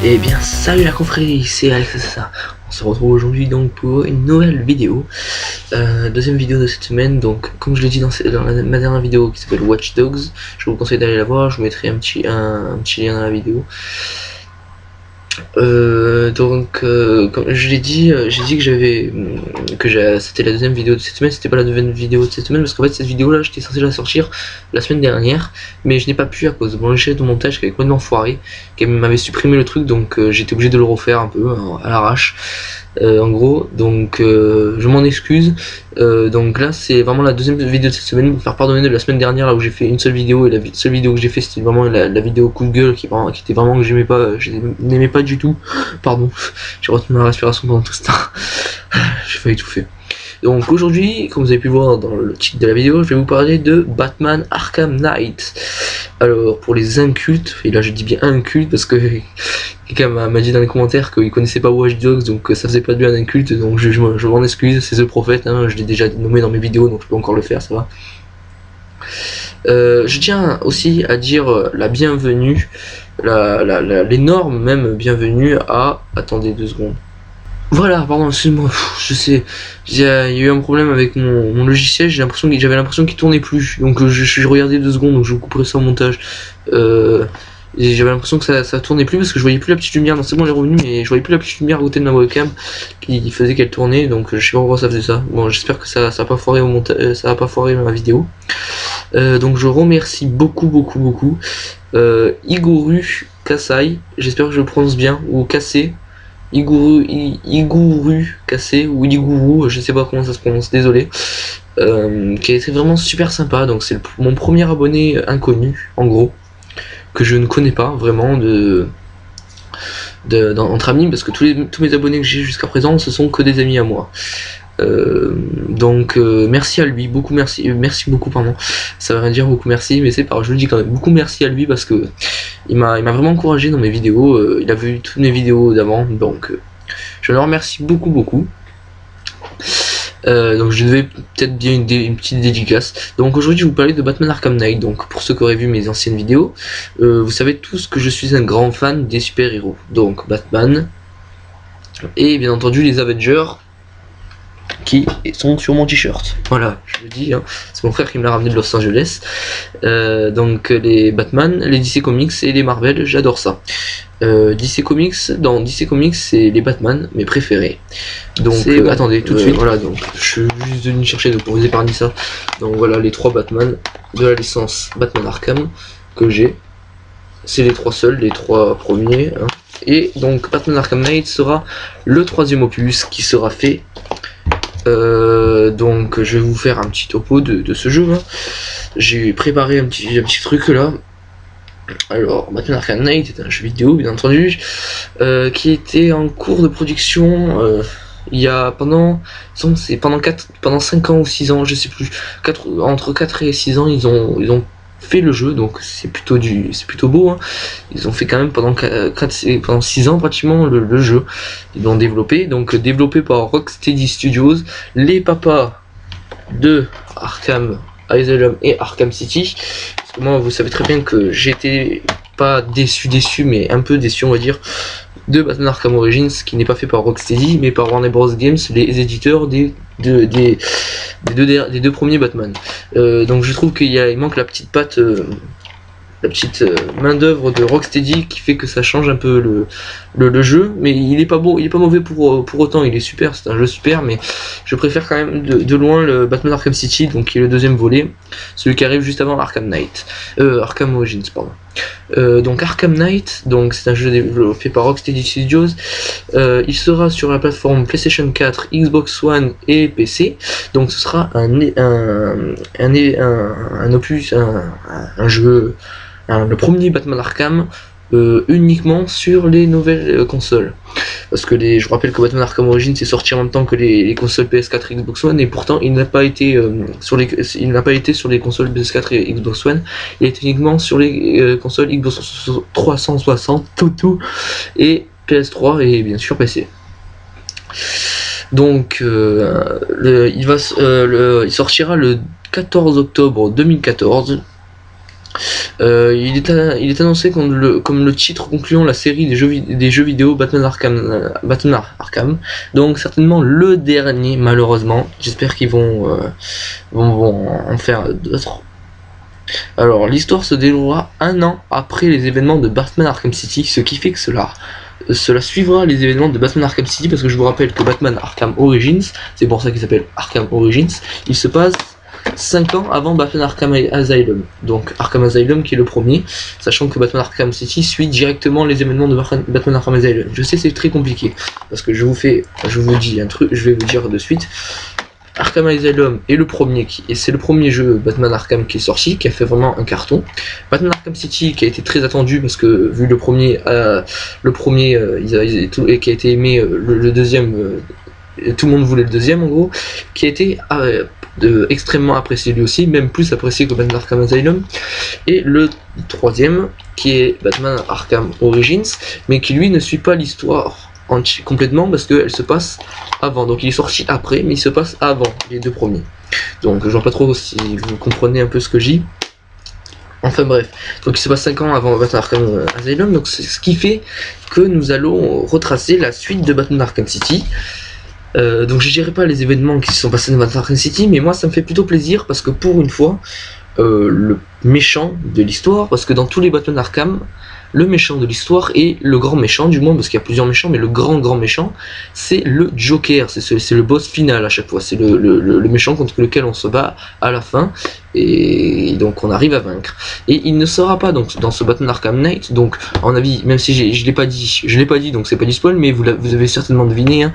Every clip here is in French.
Et bien salut la confrérie, c'est Alex ça. On se retrouve aujourd'hui donc pour une nouvelle vidéo, deuxième vidéo de cette semaine. Donc comme je l'ai dit dans ma dernière vidéo qui s'appelle Watch Dogs, je vous conseille d'aller la voir, je vous mettrai un petit lien dans la vidéo. Comme je l'ai dit, j'ai dit que c'était la deuxième vidéo de cette semaine. C'était pas la deuxième vidéo de cette semaine parce qu'en fait cette vidéo là j'étais censé la sortir la semaine dernière, mais je n'ai pas pu à cause de mon logiciel de montage qui avait complètement foiré, qui m'avait supprimé le truc, donc j'étais obligé de le refaire un peu à l'arrache. En gros, donc je m'en excuse. Donc là c'est vraiment la deuxième vidéo de cette semaine, pour me faire pardonner de la semaine dernière là où j'ai fait une seule vidéo, et la seule vidéo que j'ai fait c'était vraiment la vidéo coup de gueule qui était vraiment que j'aimais pas, je n'aimais pas du tout. Pardon, j'ai retenu ma respiration pendant tout ce temps. J'ai failli étouffer. Donc aujourd'hui, comme vous avez pu voir dans le titre de la vidéo, je vais vous parler de Batman Arkham Knight. Alors pour les incultes, et là je dis bien incultes parce que quelqu'un m'a dit dans les commentaires qu'il connaissait pas Watch Dogs, donc ça faisait pas de lui un inculte, donc je m'en excuse, c'est The Prophet, hein, je l'ai déjà nommé dans mes vidéos, donc je peux encore le faire, ça va. Je tiens aussi à dire la bienvenue, l'énorme même bienvenue à... Attendez 2 secondes. Voilà, pardon, excuse-moi, je sais, il y a eu un problème avec mon logiciel, j'avais l'impression qu'il tournait plus, donc je regardais 2 secondes, donc je vous couperai ça au montage. J'avais l'impression que ça tournait plus parce que je voyais plus la petite lumière, non c'est bon elle est revenue, mais je voyais plus la petite lumière à côté de ma webcam qui faisait qu'elle tournait, donc je sais pas pourquoi ça faisait ça. Bon, j'espère que ça a pas foiré au montage, ça a pas foiré ma vidéo. Donc je remercie beaucoup Iguru Kasai, j'espère que je le prononce bien, ou Kassé, Iguru Kassé, ou Iguru, je sais pas comment ça se prononce, désolé, qui a été vraiment super sympa. Donc c'est mon premier abonné inconnu, en gros, que je ne connais pas vraiment entre amis, parce que tous mes abonnés que j'ai jusqu'à présent ce sont que des amis à moi. Merci à lui, merci beaucoup, pardon, ça veut rien dire beaucoup merci, mais c'est pas, je le dis quand même, beaucoup merci à lui parce que il m'a vraiment encouragé dans mes vidéos, il a vu toutes mes vidéos d'avant, donc je le remercie beaucoup. Donc je devais peut-être dire une petite dédicace. Donc aujourd'hui je vais vous parler de Batman Arkham Knight. Donc pour ceux qui auraient vu mes anciennes vidéos, vous savez tous que je suis un grand fan des super-héros. Donc Batman et bien entendu les Avengers qui sont sur mon t-shirt. Voilà, je le dis, hein, c'est mon frère qui me l'a ramené de Los Angeles. Donc les Batman, les DC Comics et les Marvel, j'adore ça. DC Comics, dans DC Comics c'est les Batman, mes préférés. Donc attendez tout de suite, voilà, donc je suis juste venu chercher, donc pour vous épargner ça. Donc voilà les 3 Batman de la licence Batman Arkham que j'ai. C'est les 3 seuls, les 3 premiers. Hein. Et donc Batman Arkham Knight sera le 3e opus qui sera fait. Donc je vais vous faire un petit topo de ce jeu. Hein. J'ai préparé un petit truc là. Alors, Batman Arkham Knight est un jeu vidéo, bien entendu, qui était en cours de production il y a pendant 5 ans ou 6 ans, je sais plus, entre 4 et 6 ans, ils ont fait le jeu, donc c'est plutôt beau, hein. Ils ont fait quand même pendant 6 ans pratiquement le jeu. Ils l'ont développé, donc développé par Rocksteady Studios, les papas de Arkham Asylum et Arkham City. Parce que moi, vous savez très bien que j'étais pas déçu, mais un peu déçu, on va dire, de Batman Arkham Origins, qui n'est pas fait par Rocksteady, mais par Warner Bros. Games, les éditeurs des 2 premiers Batman. Donc je trouve qu'il manque la petite patte, la petite main d'œuvre de Rocksteady qui fait que ça change un peu le jeu, mais il est pas mauvais pour autant, il est super, c'est un jeu super, mais je préfère quand même de loin le Batman Arkham City, donc qui est le 2e volet, celui qui arrive juste avant Arkham Origins, pardon. Donc Arkham Knight, donc c'est un jeu développé par Rocksteady Studios. Il sera sur la plateforme PlayStation 4, Xbox One et PC. Donc ce sera un opus, un jeu, le premier Batman Arkham uniquement sur les nouvelles consoles. Parce que je vous rappelle que Batman Arkham Origins est sorti en même temps que les consoles PS4 et Xbox One, et pourtant il n'a pas été sur les consoles PS4 et Xbox One, il est uniquement sur les consoles Xbox 360 tout et PS3 et bien sûr PC. Donc il sortira le 14 octobre 2014. Il est annoncé comme le titre concluant la série des jeux vidéo Batman Arkham. Donc certainement le dernier, malheureusement. J'espère qu'ils vont en faire d'autres. Alors l'histoire se déroulera un an après les événements de Batman Arkham City, ce qui fait que cela suivra les événements de Batman Arkham City, parce que je vous rappelle que Batman Arkham Origins, c'est pour ça qu'il s'appelle Arkham Origins, il se passe 5 ans avant Batman Arkham Asylum. Donc Arkham Asylum qui est le premier, sachant que Batman Arkham City suit directement les événements de Batman Arkham Asylum. Je sais, c'est très compliqué, parce que je vous dis un truc, je vais vous dire de suite. Arkham Asylum est le premier et c'est le premier jeu Batman Arkham qui est sorti, qui a fait vraiment un carton. Batman Arkham City qui a été très attendu parce que vu le premier et qui a été aimé, le deuxième, tout le monde voulait le deuxième en gros, qui a été extrêmement apprécié lui aussi, même plus apprécié que Batman Arkham Asylum. Et le troisième qui est Batman Arkham Origins, mais qui lui ne suit pas l'histoire complètement parce qu'elle se passe avant. Donc il est sorti après, mais il se passe avant les deux premiers. Donc je vois pas trop si vous comprenez un peu ce que je dis. Enfin bref, donc il se passe 5 ans avant Batman Arkham Asylum, donc c'est ce qui fait que nous allons retracer la suite de Batman Arkham City. Donc je dirais pas les événements qui se sont passés dans Batman Arkham City, mais moi ça me fait plutôt plaisir parce que pour une fois, le méchant de l'histoire, parce que dans tous les Batman Arkham, le méchant de l'histoire est le grand méchant, du moins parce qu'il y a plusieurs méchants, mais le grand méchant, c'est le Joker, c'est le boss final à chaque fois, c'est le méchant contre lequel on se bat à la fin, et donc on arrive à vaincre. Et il ne sera pas donc dans ce Batman Arkham Knight, donc en avis, même si je l'ai pas dit, donc c'est pas du spoil, mais vous avez certainement deviné, hein.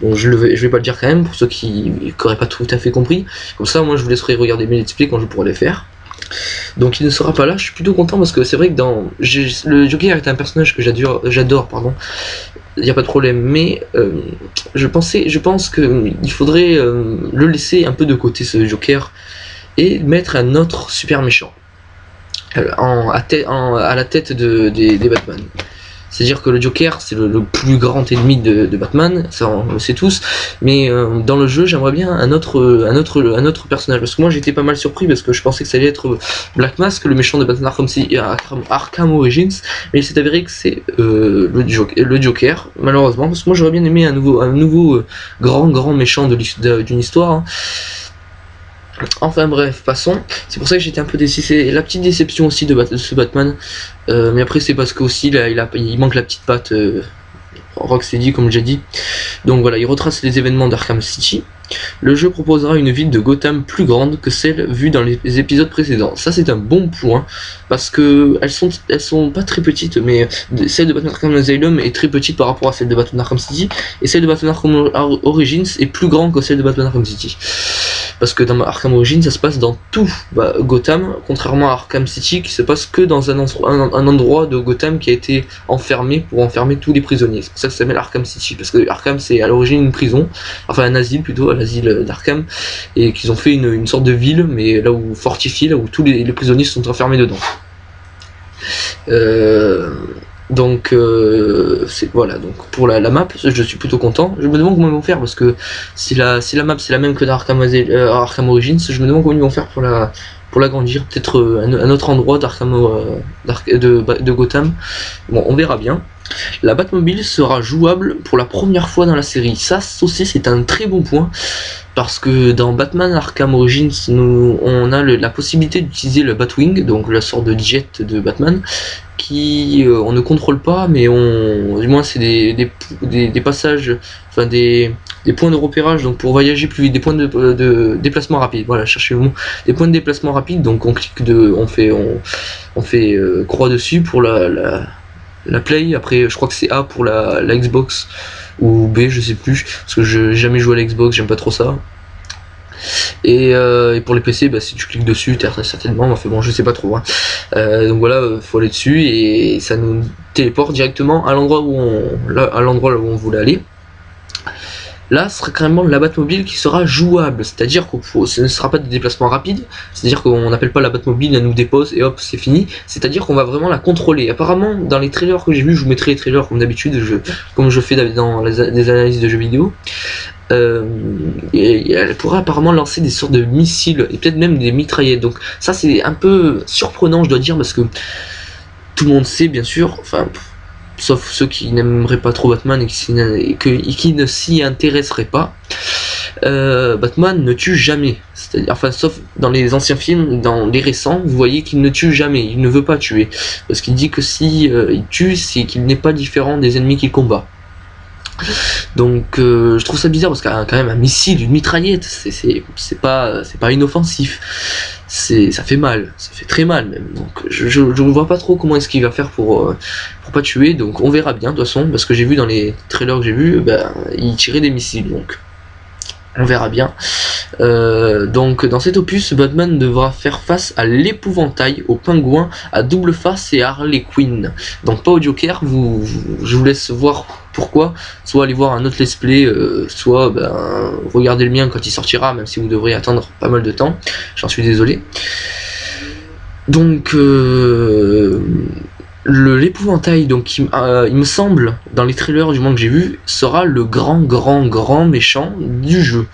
Donc je vais pas le dire quand même, pour ceux qui n'auraient pas tout à fait compris, comme ça moi je vous laisserai regarder mes let's play quand je pourrai les faire. Donc il ne sera pas là, je suis plutôt content parce que c'est vrai que le Joker est un personnage que j'adore, pardon, il n'y a pas de problème, mais je pense qu'il faudrait le laisser un peu de côté ce Joker et mettre un autre super méchant à la tête des Batman. C'est-à-dire que le Joker, c'est le plus grand ennemi de Batman, ça on le sait tous, mais dans le jeu, j'aimerais bien un autre personnage, parce que moi j'étais pas mal surpris, parce que je pensais que ça allait être Black Mask, le méchant de Batman Arkham Origins, mais il s'est avéré que c'est le Joker, malheureusement, parce que moi j'aurais bien aimé un nouveau grand méchant d'une histoire, hein. Enfin bref, passons. C'est pour ça que j'étais un peu déçu. C'est la petite déception aussi de ce Batman. Mais après c'est parce que aussi il manque la petite patte Rocksteady comme j'ai dit. Donc voilà, il retrace les événements d'Arkham City. Le jeu proposera une ville de Gotham plus grande que celle vue dans les épisodes précédents. Ça c'est un bon point, parce que elles sont pas très petites, mais celle de Batman Arkham Asylum est très petite par rapport à celle de Batman Arkham City, et celle de Batman Arkham Origins est plus grande que celle de Batman Arkham City. Parce que dans Arkham Origins ça se passe dans tout Gotham, contrairement à Arkham City qui se passe que dans un endroit de Gotham qui a été enfermé pour enfermer tous les prisonniers. C'est pour ça que ça s'appelle Arkham City, parce que Arkham c'est à l'origine une prison, enfin un asile plutôt, l'asile d'Arkham, et qu'ils ont fait une sorte de ville, mais là où fortifiée, là où tous les prisonniers sont enfermés dedans. Donc voilà, donc pour la map, je suis plutôt content. Je me demande comment ils vont faire, parce que si la map c'est la même que dans Arkham Origins, je me demande comment ils vont faire pour l'agrandir, peut-être un autre endroit de Gotham. Bon, on verra bien. La Batmobile sera jouable pour la première fois dans la série. Ça aussi c'est un très bon point, parce que dans Batman Arkham Origins, on a la possibilité d'utiliser le Batwing, donc la sorte de jet de Batman, qui on ne contrôle pas, mais du moins c'est des passages, enfin des points de repérage, donc pour voyager plus vite, des points de déplacement rapide, voilà, cherchez le mot, des points de déplacement rapide, donc on clique on fait croix dessus pour la Play, après je crois que c'est A pour la Xbox, ou B, je sais plus, parce que j'ai jamais joué à la Xbox, j'aime pas trop ça. Et pour les PC, si tu cliques dessus, très certainement, enfin bon, je sais pas trop, hein. Donc voilà, faut aller dessus et ça nous téléporte directement à l'endroit où on voulait aller. Là, ce sera carrément la Batmobile qui sera jouable, c'est-à-dire que ce ne sera pas des déplacements rapides, c'est-à-dire qu'on n'appelle pas la Batmobile, elle nous dépose et hop, c'est fini, c'est-à-dire qu'on va vraiment la contrôler. Apparemment, dans les trailers que j'ai vus, je vous mettrai les trailers comme d'habitude, comme je fais dans des analyses de jeux vidéo, et elle pourrait apparemment lancer des sortes de missiles et peut-être même des mitraillettes. Donc ça c'est un peu surprenant, je dois dire, parce que tout le monde sait bien sûr, enfin sauf ceux qui n'aimeraient pas trop Batman et qui ne s'y intéresseraient pas. Batman ne tue jamais, c'est-à-dire, enfin sauf dans les anciens films, dans les récents, vous voyez qu'il ne tue jamais, il ne veut pas tuer, parce qu'il dit que si il tue, c'est qu'il n'est pas différent des ennemis qu'il combat. Donc je trouve ça bizarre parce qu'un quand même un missile, une mitraillette, c'est pas inoffensif. Ça fait mal, ça fait très mal même. Donc je ne vois pas trop comment est-ce qu'il va faire pour pas tuer. Donc on verra bien de toute façon, parce que j'ai vu dans les trailers que j'ai vu, il tirait des missiles. Donc on verra bien. Donc dans cet opus, Batman devra faire face à l'épouvantail, au pingouin, à double face et à Harley Quinn. Donc pas au Joker, je vous laisse voir pourquoi. Soit aller voir un autre let's play, soit regardez le mien quand il sortira, même si vous devrez attendre pas mal de temps. J'en suis désolé. Donc l'épouvantail, donc il me semble, dans les trailers du moins que j'ai vu, sera le grand méchant du jeu.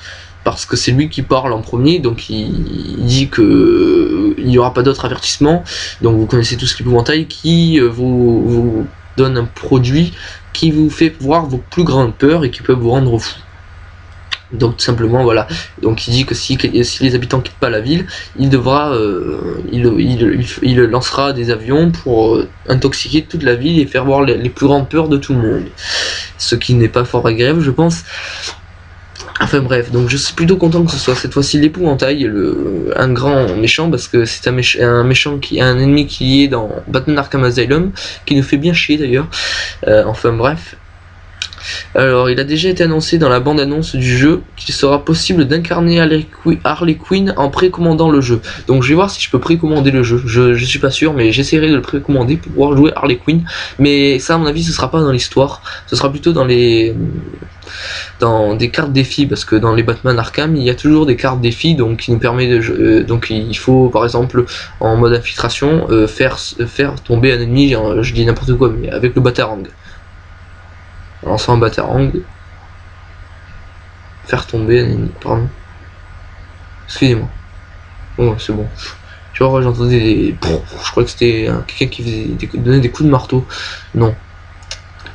Parce que c'est lui qui parle en premier, donc il dit que il n'y aura pas d'autre avertissement. Donc vous connaissez tous l'épouvantail qui vous donne un produit qui vous fait voir vos plus grandes peurs et qui peut vous rendre fou. Donc tout simplement voilà. Donc il dit que si les habitants quittent pas la ville, il devra, il lancera des avions pour intoxiquer toute la ville et faire voir les plus grandes peurs de tout le monde. Ce qui n'est pas fort agréable, je pense. Enfin bref, donc je suis plutôt content que ce soit cette fois-ci l'épouvantail, un grand méchant, parce que c'est un méchant un ennemi qui est dans Batman Arkham Asylum, qui nous fait bien chier d'ailleurs. Enfin bref. Alors il a déjà été annoncé dans la bande-annonce du jeu qu'il sera possible d'incarner Harley Quinn en précommandant le jeu. Donc je vais voir si je peux précommander le jeu. Je suis pas sûr, mais j'essaierai de le précommander pour pouvoir jouer Harley Quinn. Mais ça à mon avis ce sera pas dans l'histoire, ce sera plutôt dans des cartes défis, parce que dans les Batman Arkham il y a toujours des cartes défis, donc qui nous permet de donc il faut par exemple en mode infiltration faire tomber un ennemi, je dis n'importe quoi, mais avec le Batarang. En lançant un Batarang, faire tomber un ennemi, pardon. Excusez-moi. Oh c'est bon. Tu vois, j'entendais je crois que c'était quelqu'un qui donnait des coups de marteau. Non.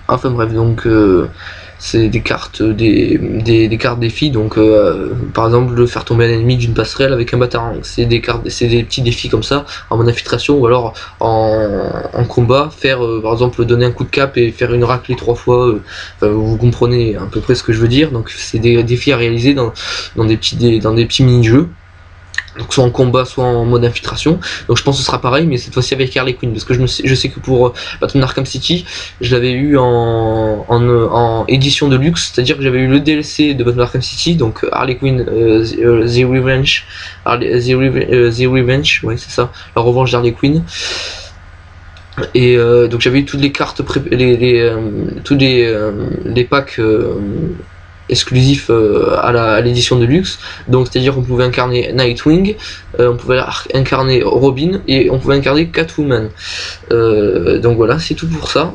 Enfin bref, donc c'est des cartes des cartes défis, donc par exemple de faire tomber un ennemi d'une passerelle avec un Batarang. C'est des petits défis comme ça en mode infiltration, ou alors en combat, faire par exemple donner un coup de cap et faire une raclée 3 fois. Vous comprenez à peu près ce que je veux dire. Donc c'est des défis à réaliser dans des petits mini-jeux. Donc soit en combat, soit en mode infiltration. Donc je pense que ce sera pareil, mais cette fois-ci avec Harley Quinn, parce que je sais que pour Batman Arkham City, je l'avais eu en édition de luxe, c'est-à-dire que j'avais eu le DLC de Batman Arkham City, donc Harley Quinn The Revenge, The Revenge, ouais c'est ça, la revanche d'Harley Quinn. Et donc j'avais eu toutes les cartes, tous les packs exclusif à l'édition de luxe. Donc c'est à dire qu'on pouvait incarner Nightwing, on pouvait incarner Robin et on pouvait incarner Catwoman. Donc voilà, c'est tout pour ça.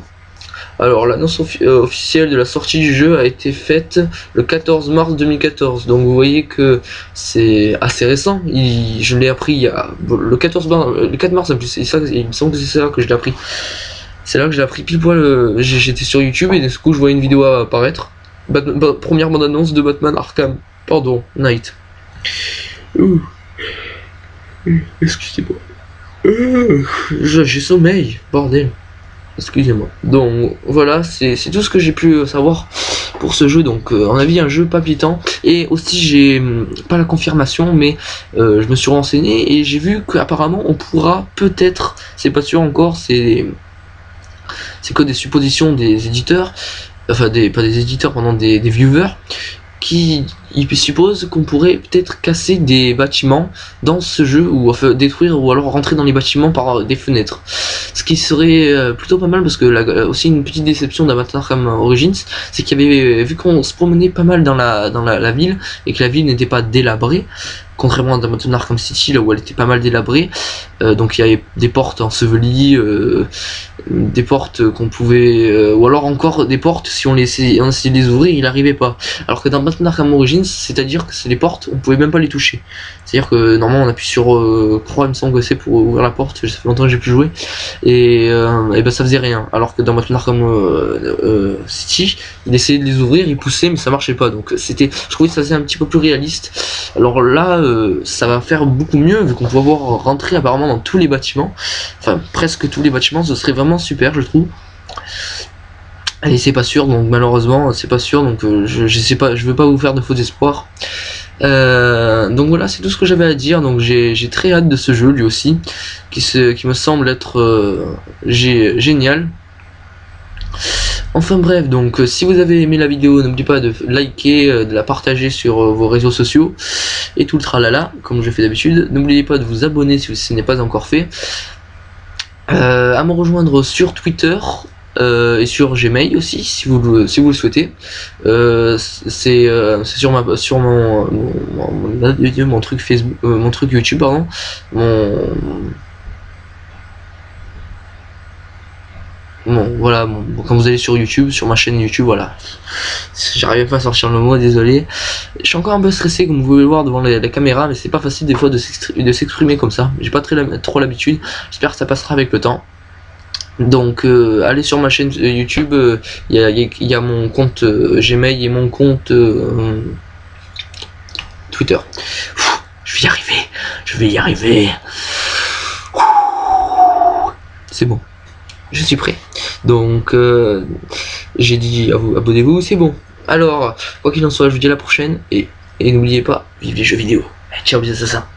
Alors l'annonce officielle de la sortie du jeu a été faite le 14 mars 2014, donc vous voyez que c'est assez récent. Je l'ai appris il y a le 4 mars en plus, il me semble que c'est là que je l'ai appris. C'est là que je l'ai appris pile poil, j'étais sur YouTube et du coup je vois une vidéo apparaître. Première bande-annonce de Batman Arkham, Knight. Excusez-moi. J'ai sommeil, bordel. Excusez-moi. Donc voilà, c'est tout ce que j'ai pu savoir pour ce jeu. Donc en avis un jeu palpitant. Et aussi j'ai pas la confirmation, mais je me suis renseigné et j'ai vu qu'apparemment on pourra peut-être, c'est pas sûr encore, c'est que des suppositions des éditeurs. Enfin pas des éditeurs, des viewers qui supposent qu'on pourrait peut-être casser des bâtiments dans ce jeu, ou enfin détruire, ou alors rentrer dans les bâtiments par des fenêtres, ce qui serait plutôt pas mal, parce que aussi une petite déception d'Avatar Arkham Origins, c'est qu'il y avait, vu qu'on se promenait pas mal dans la ville et que la ville n'était pas délabrée, contrairement à Batman Arkham City là où elle était pas mal délabrée. Donc il y avait des portes ensevelies, des portes qu'on pouvait, ou alors encore des portes si on essayait de les ouvrir, il n'arrivait pas. Alors que dans Batman Arkham Origins, c'est-à-dire que c'est des portes, on pouvait même pas les toucher. C'est-à-dire que normalement on appuie sur croix, il me semble que c'est pour ouvrir la porte. Ça fait longtemps que j'ai plus joué et ben ça faisait rien. Alors que dans Batman Arkham City, il essayait de les ouvrir, il poussait, mais ça marchait pas. Donc c'était, je trouvais que ça faisait un petit peu plus réaliste. Alors là, ça va faire beaucoup mieux vu qu'on peut pouvoir rentrer apparemment dans tous les bâtiments, enfin presque tous les bâtiments. Ce serait vraiment super, je trouve. Et c'est pas sûr, donc malheureusement c'est pas sûr, donc je sais pas, je veux pas vous faire de faux espoirs. Donc voilà, c'est tout ce que j'avais à dire. Donc j'ai très hâte de ce jeu lui aussi, qui me semble être génial. Enfin bref, donc si vous avez aimé la vidéo, n'oubliez pas de liker, de la partager sur vos réseaux sociaux et tout le tralala, comme je fais d'habitude. N'oubliez pas de vous abonner si ce n'est pas encore fait, à me rejoindre sur Twitter et sur Gmail aussi si vous le souhaitez. C'est sur mon truc Facebook, mon truc YouTube, pardon, quand vous allez sur YouTube, sur ma chaîne YouTube, voilà. J'arrive pas à sortir le mot, désolé. Je suis encore un peu stressé, comme vous pouvez le voir devant la caméra, mais c'est pas facile des fois de s'exprimer comme ça. J'ai pas trop l'habitude. J'espère que ça passera avec le temps. Donc allez sur ma chaîne YouTube, il y a mon compte Gmail et mon compte Twitter. Je vais y arriver. C'est bon. Je suis prêt. Donc j'ai dit à vous, abonnez-vous, c'est bon. Alors, quoi qu'il en soit, je vous dis à la prochaine et n'oubliez pas, vive les jeux vidéo. Ciao, bisous, ça.